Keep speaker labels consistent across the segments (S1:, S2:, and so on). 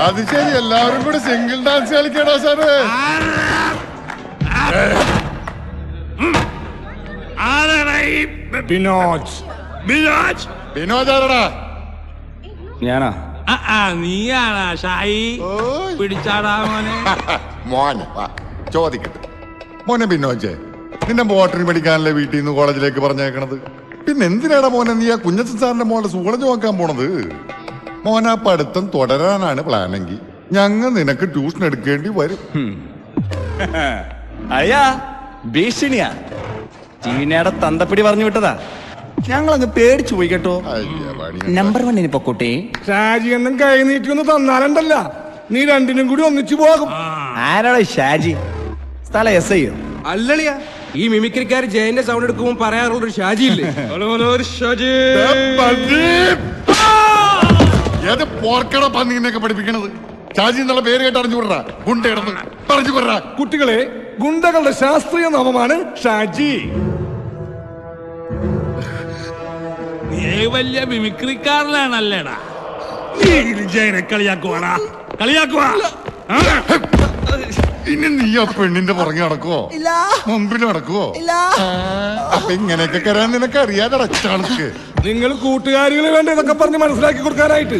S1: അത് ശരി, എല്ലാവരും കൂടി സിംഗിൾ ഡാൻസ് കളിക്കണോ സാറ്? ബിനോജ് ആരടാ?
S2: ഞാനാ.
S3: നീയാണാ ഷായി? പിടിച്ചാടാ മോനെ.
S1: മോനെ ചോദിക്കട്ടെ മോനെ, ബിനോജ് നിന്നെ ബോട്ടണി പഠിക്കാനല്ലേ വീട്ടിൽ നിന്ന് കോളേജിലേക്ക് പറഞ്ഞേക്കണത്? പിന്നെ എന്തിനാടാ മോനെ നീ ആ കുഞ്ഞച്ചൻ സാറിന്റെ മോളെ സൂളജ് നോക്കാൻ പോണത്? മോനാ പഠിത്തം തുടരാനാണ് പ്ലാനെങ്കിൽ ഞങ്ങൾ നിനക്ക് ട്യൂഷൻ എടുക്കേണ്ടി വരും.
S2: അയ്യാ ഭീഷണിയാ, ചീനയുടെ തന്തപ്പിടി പറഞ്ഞു വിട്ടതാ. ഞങ്ങളങ്ങ് പേടിച്ചു പോയി കേട്ടോ. നമ്പർ 1 പൊക്കോട്ടെ.
S4: ഷാജി എന്നും കൈ നീട്ടി ഒന്ന് തന്നാലുണ്ടല്ല, നീ രണ്ടിനും കൂടി ഒന്നിച്ചു പോകും.
S2: ആരാളോ ഷാജി? സ്ഥലം SI
S3: അല്ലളിയാ, ഈ മിമിക്രിക്കാർ ജയന്റെ സൗണ്ട് എടുക്കുമ്പോ പറയാറുള്ളൊരു ഷാജി ഇല്ലേ?
S1: ഏത് പോർക്കട പന്നിനെയൊക്കെ പഠിപ്പിക്കണത്? ഷാജി എന്നുള്ള പേര് കേട്ട് അറിഞ്ഞുകൂടാ? ഗുണ്ടയിടന്ന് പറഞ്ഞു കൊടാ.
S4: കുട്ടികളെ, ഗുണ്ടകളുടെ ശാസ്ത്രീയ നാമമാണ് ഷാജി.
S3: വലിയ മിമിക്രിക്കാരനാണല്ലേടാ. ജയനെ കളിയാക്കുവാടാ, കളിയാക്കുവാ.
S1: ഇനി നീ ആ പെണ്ണിന്റെ പുറകെ നടക്കുവോ? മുമ്പിൽ നടക്കുവോ? അപ്പൊ ഇങ്ങനെയൊക്കെ കരാൻ നിനക്ക് അറിയാതെ ചാണക്ക്.
S4: നിങ്ങൾ കൂട്ടുകാരികളെ വേണ്ട ഇതൊക്കെ പറഞ്ഞ് മനസ്സിലാക്കി കൊടുക്കാനായിട്ട്.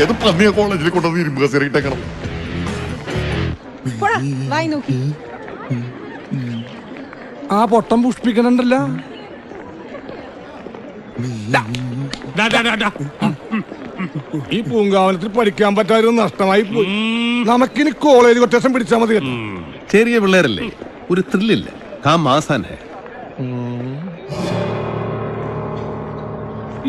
S1: ഏത് പന്നിയ കോളേജിൽ കൊണ്ടുവന്ന് ഇരുമ്പ് കസേരയിട്ടേക്കണം.
S4: ആ പൊട്ടം പുഷ്പിക്കണുണ്ടല്ല. ഈ പൂങ്കാവനത്തിൽ പഠിക്കാൻ പറ്റാതെ നഷ്ടമായി പോയി. നമുക്കിനി കോളേജ് കൊട്ടേഷൻ പിടിച്ചാൽ മതി.
S5: ചെറിയ പിള്ളേരല്ലേ, ഒരു ത്രില്ലില്ല.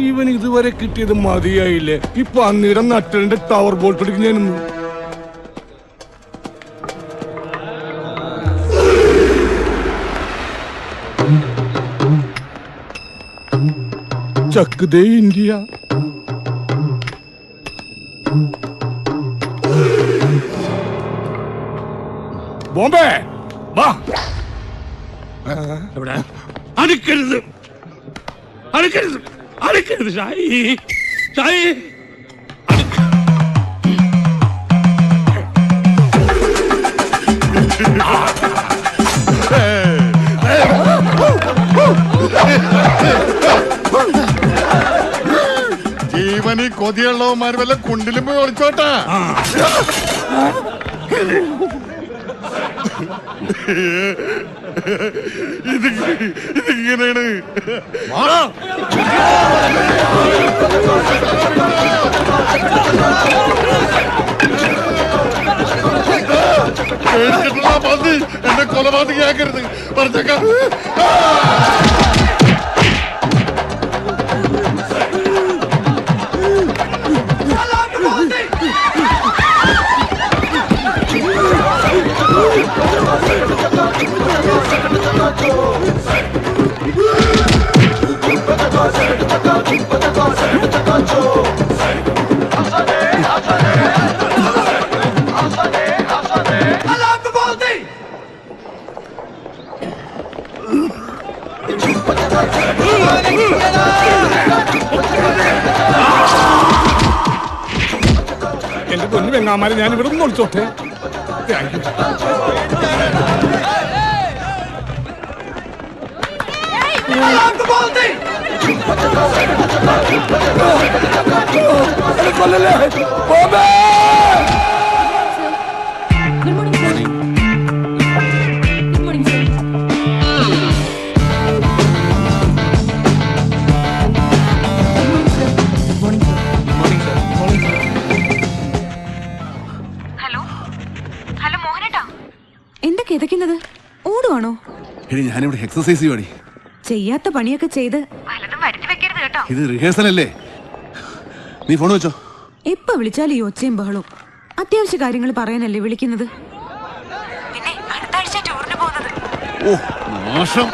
S4: ഇവൻ ഇതുവരെ കിട്ടിയത് മതിയായില്ലേ? ഇപ്പൊ അന്നേരം നട്ടലിന്റെ ടവർ ബോൾട്ട് അടിക്കുന്നതിനൊന്നും. ചക്ക് ദേ ഇന്ത്യ. ബോംബെ വാ.
S3: അടുക്കരുത്, അടുക്കരുത്, അടുക്കരുത് ഷായി, ഷായി.
S1: ജീവനി കൊതിയുള്ളവന്മാർ വല്ല കുണ്ടിലും പോയി ഒളിച്ചോട്ടാ. ഇതിങ്ങനെയാണ്. പന്നി എന്നെ കൊലപാതകയാക്കരുത് പറഞ്ഞേക്കാം.
S4: എന്റെ പൊന്നു വെങ്ങാമാരെ, ഞാൻ ഇവിടെ നിന്ന് ഒളിച്ചോട്ടെ.
S6: ഓടുവാണോ?
S5: ഞാനിവിടെ എക്സസൈസ് ചെയ്യുവാടി.
S6: ചെയ്യാത്ത പണിയൊക്കെ ചെയ്ത്
S5: ഇത് റിഹേഴ്സൽ അല്ലേ? നീ ഫോൺ വെച്ചോ.
S6: എപ്പ വിളിച്ചാലും ഈ ഒച്ചയും ബഹളവും. അത്യാവശ്യ കാര്യങ്ങൾ പറയാനല്ലേ വിളിക്കുന്നത്? പിന്നെ അടുത്ത ആഴ്ച ടൂറിന് പോകുന്നത്.
S5: ഓ മോശം.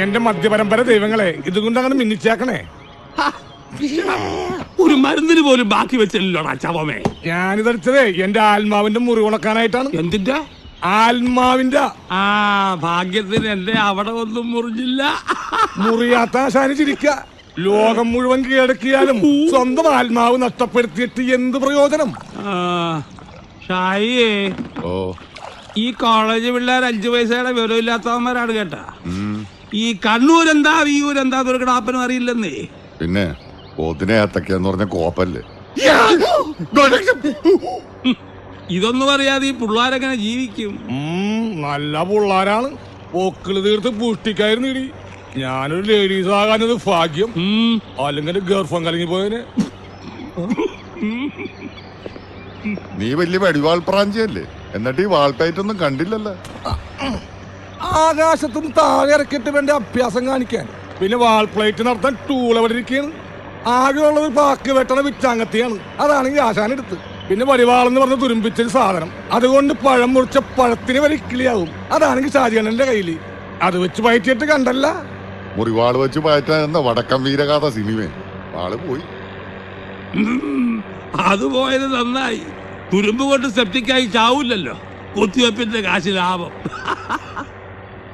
S4: എന്റെ മദ്യപരമ്പര ദൈവങ്ങളെ ഇതുകൊണ്ട് അങ്ങനെ മിന്നിച്ചേക്കണേ.
S7: ഒരു മരുന്നിന് പോലും ബാക്കി വെച്ചില്ലോടാ ചവമേ.
S4: ഞാനിതടിച്ചതേ എന്റെ ആത്മാവിന്റെ മുറി ഉണക്കാനായിട്ടാണ്.
S7: എന്തിന്റെ
S4: ആത്മാവിന്റെ?
S7: ആ ഭാഗ്യത്തിന് എന്റെ അവിടെ ഒന്നും മുറിഞ്ഞില്ല.
S4: മുറിയാത്ത ആശാന് ചിരിക്ക. ലോകം മുഴുവൻ കീഴടക്കിയാലും സ്വന്തം ആത്മാവ് നഷ്ടപ്പെടുത്തിയിട്ട് എന്ത് പ്രയോജനം?
S7: ഷായിയേ,
S1: ഓ
S7: ഈ കോളേജ് പിള്ളേർ 5 പൈസയുടെ വിവരമില്ലാത്തവന്മാരാണ് കേട്ടാ. ഈ കണ്ണൂരെന്താ വിയൂരെന്താ ഒരു കിടാപ്പനും അറിയില്ലെന്നേ.
S1: പിന്നെ പോത്തിനെ അത്തക്കാന്ന് പറഞ്ഞ കോപ്പല്ലേ.
S7: ഇതൊന്നും അറിയാതെ ഈ പിള്ളേരെങ്ങനെ ജീവിക്കും?
S4: നല്ല പിള്ളാരാണ്. പോക്കിള് തീർത്ത് പുഷ്ടിക്കായിരുന്നു ഇടി. ഞാനൊരു ലേഡീസ് ആകാനത് ഭാഗ്യം. അല്ലെങ്കിൽ ഗർഭം കലങ്ങി പോയതിന്.
S1: നീ വലിയ വെടിവാൾ പ്രാഞ്ചിയല്ലേ, എന്നിട്ട് ഈ വാൾപ്പയറ്റൊന്നും കണ്ടില്ലല്ലോ.
S4: ആകാശത്തും താഴെ ഇറക്കിയിട്ട് വേണ്ട അഭ്യാസം കാണിക്കാൻ. പിന്നെ വാൾ പ്ലേറ്റ് നടത്താൻ ടൂൾ എവിടെ ഇരിക്കുകയാണ്? ആകെയുള്ളത് പാക്ക് വെട്ടണ വിറ്റാങ്ങത്തിയാണ്. അതാണെങ്കിൽ ആശാനെടുത്ത്. പിന്നെ വടിവാളെന്ന് പറഞ്ഞ തുരുമ്പിച്ചൊരു സാധനം. അതുകൊണ്ട് പഴം മുറിച്ച പഴത്തിന് വരെ കിളിയാവും. അതാണെങ്കിൽ ഷാജിയണ്ണന്റെ കയ്യില്. അത് വെച്ച് പയറ്റിയിട്ട് കണ്ടല്ല.
S1: മുറിവാള് വെച്ച് പയറ്റാൻ വടക്കം വീരഗാഥ സിനിമ ആള് പോയി.
S7: അത് പോയത് നന്നായി. തുരുമ്പ് കൊണ്ട് സെപ്റ്റിക്കായി ചാവൂല്ലല്ലോ. കുത്തിവെപ്പിന്റെ കാശ് ലാഭം.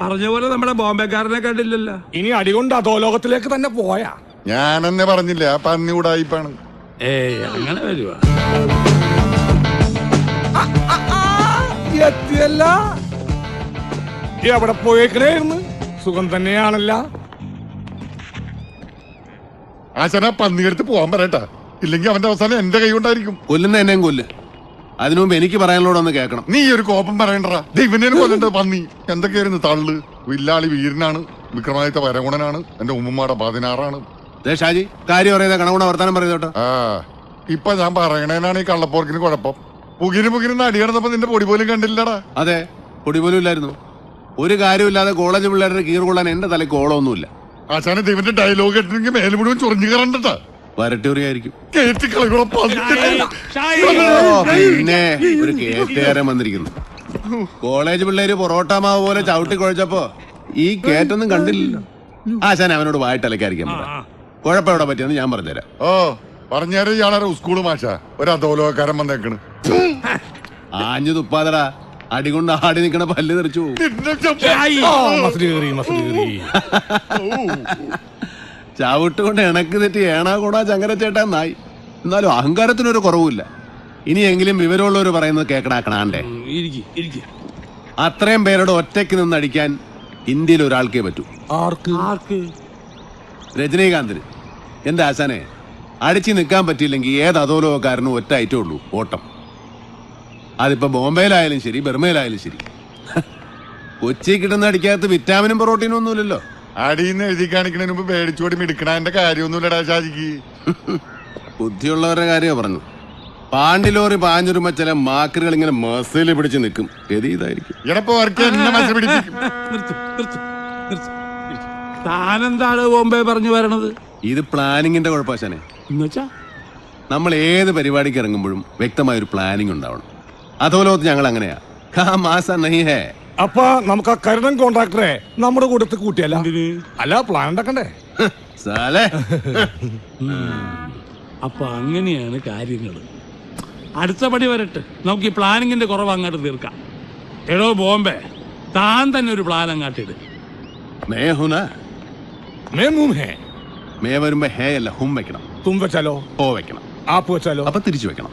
S7: പറഞ്ഞ പോലെ നമ്മുടെ ബോംബെക്കാരനെ കണ്ടില്ലല്ലോ.
S4: ഇനി അടികൊണ്ട് അധോലോകത്തിലേക്ക് തന്നെ പോയാ.
S1: ഞാനെന്നെ പറഞ്ഞില്ല, ആ പന്നി ഉടായിപ്പാണ്.
S7: അങ്ങനെ വരുവാ.
S4: എത്തിയല്ല. എവിടെ പോയേക്കണേന്ന്? സുഖം തന്നെയാണല്ല.
S1: ആശാന പന്നിയെടുത്ത് പോവാൻ പറയട്ടാ, ഇല്ലെങ്കിൽ അവന്റെ അവസാനം എന്റെ കൈ കൊണ്ടായിരിക്കും.
S5: കൊല്ലുന്ന എന്നെയും കൊല്ല്. അതിനു മുമ്പ് എനിക്ക് പറയാനുള്ളതൊന്ന് കേൾക്കണം.
S1: നീ ഒരു കോപം പറയണ്ടടാ. ദൈവനെ കൊല്ലണ്ട പന്നി. എന്തൊക്കെയായിരുന്നു തള്ളു. വില്ലാളി വീരനാണ്, വിക്രമാദിത്യ വരഗുണനാണ്, എന്റെ ഉമ്മമാടെ 16ആണ്.
S5: ഷാജി കാര്യം അറിയാതെ കണകുണ വർത്താനം പറയുന്നോട്ടോ.
S1: ആ ഇപ്പൊ ഞാൻ പറയണേനാണ് ഈ കള്ളപ്പോർക്കിന് കുഴപ്പം. പുകിന് അടി കിടന്നപ്പോ നിന്റെ പൊടി പോലും കണ്ടില്ലടാ.
S5: അതെ, പൊടി പോലും ഇല്ലായിരുന്നു. ഒരു കാര്യമില്ലാതെ കോളേജ് പിള്ളേരുടെ കീറുകൊള്ളാൻ എന്റെ തലയ്ക്ക് ഓളമൊന്നുമില്ല.
S1: ആശാന ദൈവന്റെ ഡയലോഗ് കേട്ടില്ലെങ്കിൽ മേലെ മുഴുവൻ ചൊറിഞ്ഞു കയറണ്ടട്ടാ.
S5: വരട്ടൂറിയായിരിക്കും.
S1: കേട്ടി കളികളെ
S5: പിന്നെ ഒരു കേറ്റുകാരൻ വന്നിരിക്കുന്നു. കോളേജ് പിള്ളേര് പൊറോട്ട മാവ് പോലെ ചവിട്ടി കുഴച്ചപ്പോ ഈ കേറ്റൊന്നും കണ്ടില്ലല്ലോ. ആശാൻ അവനോട് വായിട്ടലക്കായിരിക്കാൻ കുഴപ്പം എവിടെ പറ്റിയെന്ന് ഞാൻ പറഞ്ഞുതരാം.
S1: ഓ പറഞ്ഞാല് ഇയാളെ സ്കൂള് മാഷ ഒരു അധോലോകക്കാരൻ വന്നേക്കണ്.
S5: ആഞ്ഞു തുപ്പാതടാ, അടികൊണ്ട് ആടി നിക്കണ പല്ല് തെറിച്ചു പോകും. ചവിട്ടുകൊണ്ട് ഇണക്ക് തെറ്റി ഏണാ കൂടാ ചങ്ങരച്ചേട്ടാ നായി. എന്നാലും അഹങ്കാരത്തിനൊരു കുറവുമില്ല. ഇനിയെങ്കിലും വിവരമുള്ളവർ പറയുന്നത് കേക്കണാക്കണാണ്ടേ. അത്രയും പേരോട് ഒറ്റയ്ക്ക് നിന്ന് അടിക്കാൻ ഇന്ത്യയിൽ ഒരാൾക്കേ പറ്റൂ.
S7: ആർക്ക്?
S5: രജനീകാന്തിന്. എന്റെ ആശാനെ, അടിച്ചു നിൽക്കാൻ പറ്റിയില്ലെങ്കിൽ ഏത് അധോലോകക്കാരനും ഒറ്റ ഐറ്റേ ഉള്ളൂ, ഓട്ടം. അതിപ്പോ ബോംബെയിലായാലും ശരി, ബർമയിലായാലും ശരി. കൊച്ചി കിട്ടുന്ന അടിക്കകത്ത് വിറ്റാമിനും പ്രോട്ടീനും ഒന്നുമില്ലല്ലോ.
S1: അടിയിന്ന് എഴുതി കാണിക്കണതിന് മുമ്പ് പേടിച്ചോടി മിടുക്കണതിന്റെ കാര്യമൊന്നുമില്ലടാ ഷാജിക്ക്.
S5: ബുദ്ധിയുള്ളവരുടെ കാര്യമാണ് പറഞ്ഞു. പാണ്ടിലോറി പാഞ്ഞുരുമ്പോ ചില മാക്കറുകൾ ഇങ്ങനെ മസിൽ പിടിച്ച് നിൽക്കും. ഗതി ഇതായിരിക്കും.
S7: താനെന്താണ് ബോംബെ പറഞ്ഞു വരണത്?
S5: ഇത് പ്ലാനിങ്ങിന്റെ കുഴപ്പശാനെ.
S7: എന്നുവെച്ചാ
S5: നമ്മൾ ഏത് പരിപാടിക്ക് ഇറങ്ങുമ്പോഴും വ്യക്തമായൊരു പ്ലാനിങ് ഉണ്ടാവണം. അതുപോലെ ഞങ്ങൾ അങ്ങനെയാ.
S4: അപ്പൊ നമുക്ക് ആ കരുണൻ കോൺട്രാക്ടറെ നമ്മുടെ കൂട്ടത്തിൽ കൂട്ടിയല്ല? അല്ല, പ്ലാൻ ഉണ്ടാക്കണ്ടേ?
S7: അപ്പൊ അങ്ങനെയാണ് കാര്യങ്ങൾ. അടുത്ത പടി വരട്ടെ, നമുക്ക് ഈ പ്ലാനിങ്ങിന്റെ കുറവ് അങ്ങോട്ട് തീർക്കാം. എടോ ബോംബെ, താൻ തന്നെ ഒരു പ്ലാൻ അങ്ങാട്ടിട്.
S5: മേ വരുമ്പോ ഹേ അല്ല ഹും വെക്കണം.
S4: തും വെച്ചാലോ?
S5: ഓ വെക്കണം.
S4: ആപ്പ് വെച്ചാലോ?
S5: അപ്പൊ തിരിച്ചു വെക്കണം.